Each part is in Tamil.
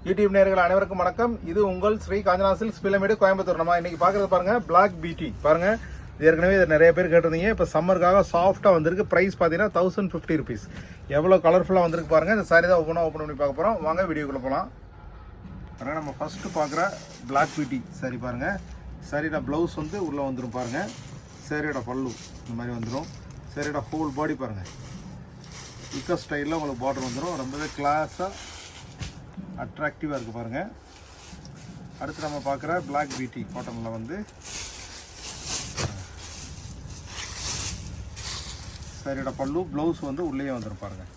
யூடியூப் நேயர்கள் அனைவருக்கும் வணக்கம். இது உங்கள் ஸ்ரீ காஞ்சனா சில்க்ஸ் பிலமேடு கோயம்புத்தூர். நம்ம இன்னைக்கு பார்க்கறது பாருங்க பிளாக் பியூட்டி பாருங்க. இது ஏற்கனவே இது நிறைய பேர் கேட்டிருந்தீங்க. இப்போ சம்மருக்காக சாஃப்டாக வந்திருக்கு. ப்ரைஸ் பார்த்தீங்கன்னா 1050 rupees. எவ்வளோ கலர்ஃபுல்லாக வந்திருக்கு பாருங்க. இந்த சாரி தான் ஓப்பன் பண்ணி பார்க்க போகிறோம். வாங்க வீடியோக்குள்ளே போகலாம். பாருங்க, நம்ம ஃபர்ஸ்ட்டு பார்க்குற பிளாக் பியூட்டி சாரி பாருங்க. சாரியோட ப்ளவுஸ் வந்து உள்ளே வந்துடும் பாருங்க. சாரியோட பல்லு இந்த மாதிரி வந்துடும். சாரியோட ஹோல் பாடி பாருங்க. இக்கோ ஸ்டைலில் உங்களுக்கு பார்டர் வந்துடும். ரொம்பவே கிளாஸாக அட்ராக்டிவாக இருக்குது பாருங்கள். அடுத்து நம்ம பார்க்குற பிளாக் பியூட்டி காட்டனில் வந்து சாரியோட பல்லு ப்ளவுஸ் வந்து உள்ளே வந்துடும் பாருங்கள்.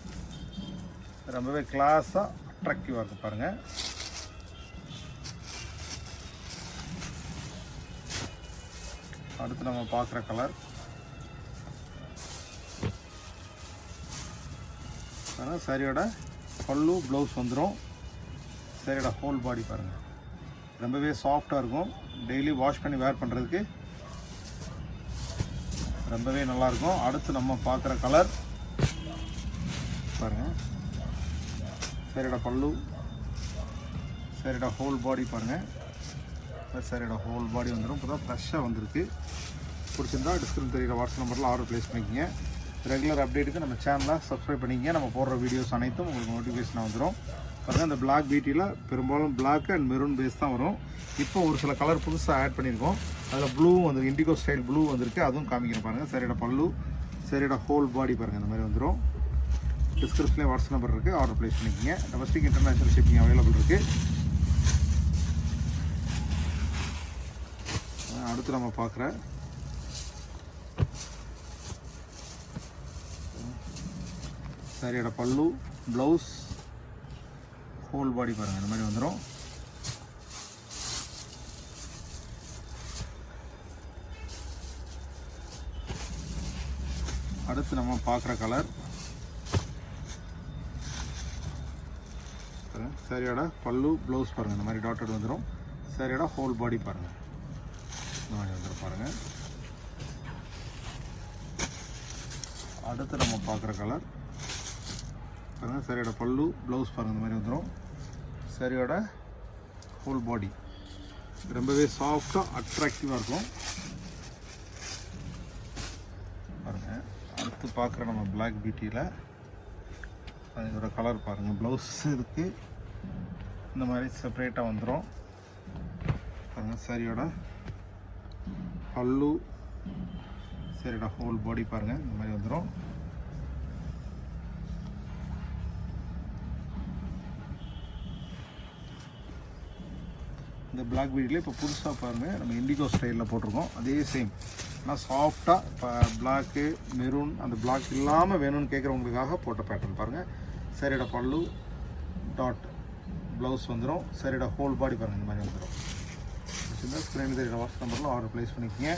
ரொம்பவே கிளாஸாக அட்ராக்டிவாக இருக்குது பாருங்கள். அடுத்து நம்ம பார்க்குற கலர் சாரியோட பல்லு ப்ளவுஸ் வந்துடும். சாரியோட ஹோல் பாடி பாருங்கள். ரொம்பவே சாஃப்டாக இருக்கும். டெய்லி வாஷ் பண்ணி வேர் பண்ணுறதுக்கு ரொம்பவே நல்லாயிருக்கும். அடுத்து நம்ம பார்க்குற கலர் பாருங்கள். சாரியோட பல்லு, சாரியோட ஹோல் பாடி பாருங்கள். சாரியோட ஹோல் பாடி வந்துடும். இப்போ தான் ஃப்ரெஷ்ஷாக வந்திருக்கு. பிடிச்சிருந்தா டிஸ்கிரிப்ஷன் தெரியுற வாட்ஸ்அப் நம்பரில் ஆர்டர் ப்ளேஸ் பண்ணிக்கோங்க. ரெகுலர் அப்டேட்டுக்கு நம்ம சேனலை சப்ஸ்கிரைப் பண்ணிக்கங்க. நம்ம போடுற வீடியோஸ் அனைத்தும் உங்களுக்கு நோட்டிஃபிகேஷனாக வந்துடும். பாருங்கள், இந்த பிளாக் பியூட்டியில் பெரும்பாலும் பிளாக் அண்ட் மெரூன் பேஸ் தான் வரும். இப்போ ஒரு சில கலர் புதுசாக ஆட் பண்ணியிருக்கோம். அதில் ப்ளூ வந்து இண்டிகோ ஸ்டைல் ப்ளூ வந்திருக்கு. அதுவும் காமிக்கிறேன் பாருங்கள். சாரியோட பல்லு, சாரியோட ஹோல் பாடி பாருங்கள். இந்த மாதிரி வந்துடும். டிஸ்கிரிப்ஷன்லேயே வாட்ஸ்அப் நம்பர் இருக்குது. ஆர்டர் ப்ளேஸ் பண்ணிக்கோங்க. டொமஸ்டிக் இன்டர்நேஷனல் ஷிப்பிங் அவைலபிள் இருக்குது. அடுத்து நம்ம பார்க்குற சாரியோட பல்லு, ப்ளவுஸ், ஹோல் பாடி பாருங்கள். இந்த மாதிரி வந்துடும். அடுத்து நம்ம பார்க்குற கலர் சாரியோட பல்லு, ப்ளவுஸ் பாருங்கள். இந்த மாதிரி டாட்டட் வந்துடும். சாரியோட ஹோல் பாடி பாருங்கள். இந்த மாதிரி வந்துடும் பாருங்கள். அடுத்து நம்ம பார்க்குற கலர் பாருங்கள். சாரியோட பல்லு, ப்ளவுஸ் பாருங்கள். இந்த மாதிரி வந்துடும். சாரியோட ஹோல் பாடி ரொம்பவே சாஃப்டாக அட்ராக்டிவாக இருக்கும் பாருங்கள். அடுத்து பார்க்குற நம்ம பிளாக் பியூட்டியில் அதோட கலர் பாருங்கள். ப்ளவுஸ் இருக்குது. இந்த மாதிரி செப்பரேட்டாக வந்துடும் பாருங்கள். சாரியோட பல்லு, சாரியோட ஹோல் பாடி பாருங்கள். இந்த மாதிரி வந்துடும். இந்த பிளாக் பியூட்டியில் இப்போ புதுசாக பாருங்கள் நம்ம இண்டிகோ ஸ்டைலில் போட்டிருக்கோம். அதே சேம் ஆனால் சாஃப்டாக இப்போ பிளாக்கு மெரூன் அந்த பிளாக் இல்லாமல் வேணும்னு கேட்குறவங்களுக்காக போட்ட பேட்டர்ன் பாருங்கள். சாரியோட பல்லு, டாட், ப்ளவுஸ் வந்துடும். சாரியோட ஹோல் பாடி பாருங்கள். இந்த மாதிரி வந்துடும். ஸ்க்ரீன் தெரியுற வாட்ஸ்அப் நம்பரில் ஆர்டர் ப்ளேஸ் பண்ணிக்கோங்க.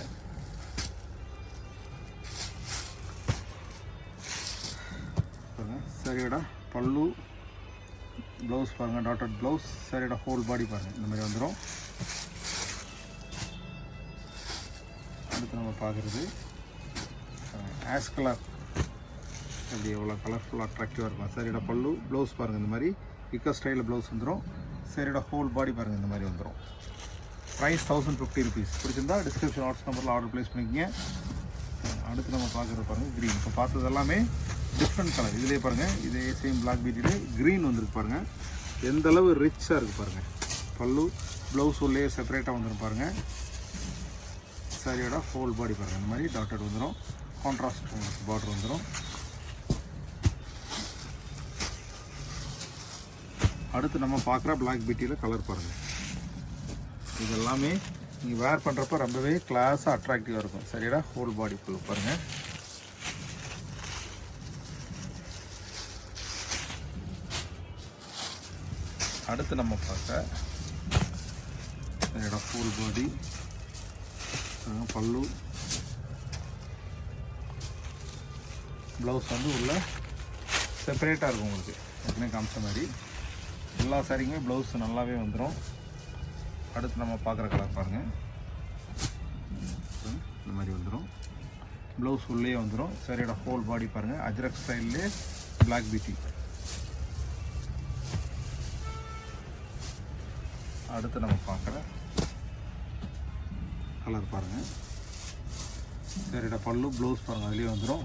பாருங்கள். சாரியோட பல்லு, ப்ளவுஸ் பாருங்கள். டாட்டட் ப்ளவுஸ், சாரியோட ஹோல் பாடி பாருங்கள். இந்த மாதிரி வந்துடும். அடுத்து நம்ம பார்க்குறது ஆஷ் கலர். அப்படி எவ்வளோ கலர்ஃபுல்லாக அட்ராக்டிவாக இருக்கும். சாரியோட பல்லு, ப்ளவுஸ் பாருங்கள். இந்த மாதிரி இக்கோ ஸ்டைலில் ப்ளவுஸ் வந்துடும். சாரியோட ஹோல் பாடி பாருங்கள். இந்த மாதிரி வந்துடும். Price 1050 rupees. பிடிச்சிருந்தா டிஸ்கிரிப்ஷன் வாட்ஸ்அப் நம்பரில் ஆர்டர் ப்ளேஸ் பண்ணிக்கோங்க. அடுத்து நம்ம பார்க்குறது பாருங்கள் க்ரீன். இப்போ பார்த்தது எல்லாமே டிஃப்ரெண்ட் கலர். இதிலே பாருங்கள். இதே சேம் பிளாக் பியூட்டிலே க்ரீன் வந்துருக்கு பாருங்கள். எந்த அளவு ரிச்சாக இருக்குது பாருங்கள். பல்லு, ப்ளவுஸ் உள்ளே செப்பரேட்டாக வந்துடும் பாருங்கள். சாரியோட ஹோல் பாடி பாருங்கள். இந்த மாதிரி டாட்டட் வந்துடும். கான்ட்ராஸ்ட் பார்டர் வந்துடும். அடுத்து நம்ம பார்க்குற பிளாக் பியூட்டியில் கலர் பாருங்கள். இது எல்லாமே நீங்கள் வேர் பண்ணுறப்ப ரொம்பவே கிளாஸாக அட்ராக்டிவாக இருக்கும். சரிடா ஹோல் பாடி ஃபுல் பாருங்கள். அடுத்து நம்ம பார்க்க சரிடா ஃபுல் பாடி பல்லு, ப்ளவுஸ் வந்து உள்ள செப்பரேட்டாக இருக்கும். உங்களுக்கு ஏற்கனவே காமிச்ச மாதிரி எல்லா சாரிக்குமே ப்ளவுஸ் நல்லாவே வந்துடும். அடுத்து நம்ம பார்க்குற கலர் பாருங்கள். இந்த மாதிரி வந்துடும். ப்ளவுஸ் உள்ளே வந்துடும். சாரியோட ஹோல் பாடி பாருங்கள். அஜ்ரக் ஸ்டைல்லே பிளாக் பியூட்டி. அடுத்து நம்ம பார்க்குற கலர் பாருங்கள். சரிடா, பல்லு ப்ளவுஸ் பாருங்கள், அதுலேயே வந்துடும்.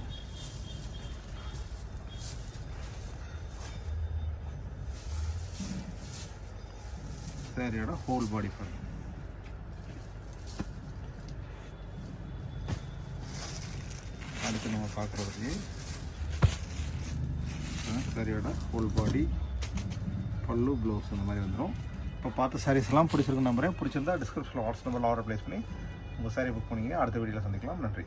சரியோட ஹோல் பாடி பாருங்கள். அடுத்து நம்ம பார்க்குறது சரியோட ஹோல் பாடி, பல்லு ப்ளவுஸ் அந்த மாதிரி வந்துடும். இப்போ பார்த்த சாரீஸ் எல்லாம் பிடிச்சிருக்கு நம்புறேன். பிடிச்சிருந்தா டிஸ்கிரிப்ஷனில் வாட்ஸ்அப் நம்பரில் ஆர்டர் ப்ளேஸ் பண்ணி உங்கள் சாரீ புக் பண்ணிங்க. அடுத்த வீடியோவில் சந்திக்கலாம். நன்றி.